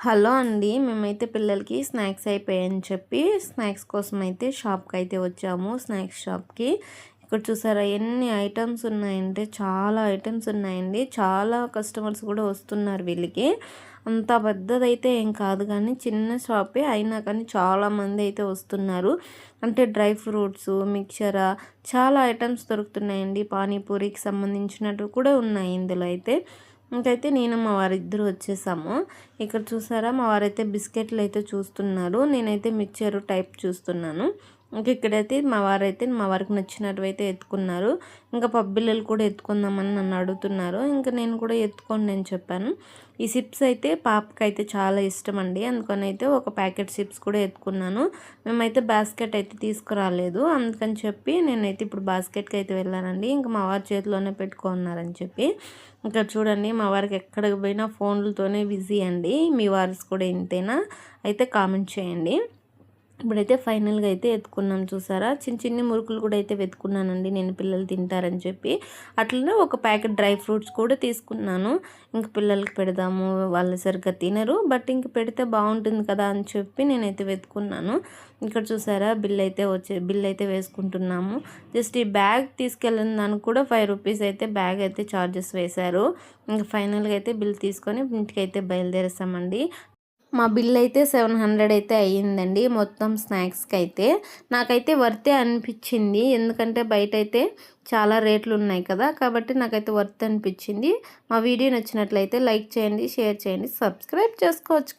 Hello అండి. మేమైతే పిల్లలకి స్నాక్స్ అయిపోయాయని చెప్పి స్నాక్స్ కోసం అయితే షాప్‌కి అయితే వచ్చాము. స్నాక్స్ షాప్‌కి. ఇక్కడ చూసారా ఎన్ని ఐటెమ్స్ ఉన్నాయంటే చాలా ఐటెమ్స్ ఉన్నాయండి. చాలా కస్టమర్స్ కూడా వస్తున్నారు వీళ్ళకి. అంత పెద్దదైతే ఏం కాదు కానీ చిన్న షాపే అయినా కానీ చాలామంది అయితే వస్తున్నారు. అంటే డ్రై ఫ్రూట్స్, మిక్చరా చాలా ఐటెమ్స్ దొరుకుతున్నాయండి. పానీపూరికి సంబంధించినట్టు కూడా ఉన్నాయి ఇందులో అయితే. ఇంకైతే నేను మా వారిద్దరూ వచ్చేసాము. ఇక్కడ చూసారా మా వారైతే బిస్కెట్లు అయితే చూస్తున్నారు. నేనైతే మిక్చర్ టైప్ చూస్తున్నాను. ఇంక ఇక్కడైతే మా వారికి నచ్చినట్టు అయితే ఎత్తుకున్నారు. ఇంకా పబ్బిల్లలు కూడా ఎత్తుకుందామని నన్ను అడుగుతున్నారు. ఇంకా నేను కూడా ఎత్తుకోండి అని చెప్పాను. ఈ చిప్స్ అయితే పాపకైతే చాలా ఇష్టం అండి. అందుకని అయితే ఒక ప్యాకెట్ చిప్స్ కూడా ఎత్తుకున్నాను. మేమైతే బాస్కెట్ అయితే తీసుకురాలేదు. అందుకని చెప్పి నేనైతే ఇప్పుడు బాస్కెట్కి అయితే వెళ్ళానండి. ఇంకా మా వారి చేతిలోనే పెట్టుకున్నారని చెప్పి. ఇంకా చూడండి మా వారికి ఎక్కడికి పోయినా ఫోన్లతోనే బిజీ అండి. మీ వారిస్ కూడా ఇంతేనా? అయితే కామెంట్ చేయండి. ఇప్పుడైతే ఫైనల్గా అయితే ఎత్తుకున్నాం చూసారా. చిన్ని మురుకులు కూడా అయితే వెతుకున్నానండి నేను పిల్లలు తింటారని చెప్పి. అట్లనే ఒక ప్యాకెట్ డ్రై ఫ్రూట్స్ కూడా తీసుకున్నాను. ఇంక పిల్లలకి పెడదాము, వాళ్ళు సరిగ్గా తినరు, బట్ ఇంక పెడితే బాగుంటుంది కదా అని చెప్పి నేనైతే వెతుకున్నాను. ఇక్కడ చూసారా బిల్ అయితే వేసుకుంటున్నాము. జస్ట్ ఈ బ్యాగ్ తీసుకెళ్ళిన దానికి కూడా 5 రూపీస్ అయితే బ్యాగ్ అయితే ఛార్జెస్ వేశారు. ఇంక ఫైనల్గా అయితే బిల్ తీసుకొని ఇంటికి అయితే బయలుదేరేసామండి. మా బిల్ అయితే 700 అయితే అయ్యిందండి మొత్తం స్నాక్స్కి అయితే. నాకైతే వర్తే అనిపించింది. ఎందుకంటే బయట అయితే చాలా రేట్లు ఉన్నాయి కదా, కాబట్టి నాకైతే వర్త్ అనిపించింది. మా వీడియో నచ్చినట్లయితే లైక్ చేయండి, షేర్ చేయండి, సబ్స్క్రైబ్ చేసుకోవచ్చు.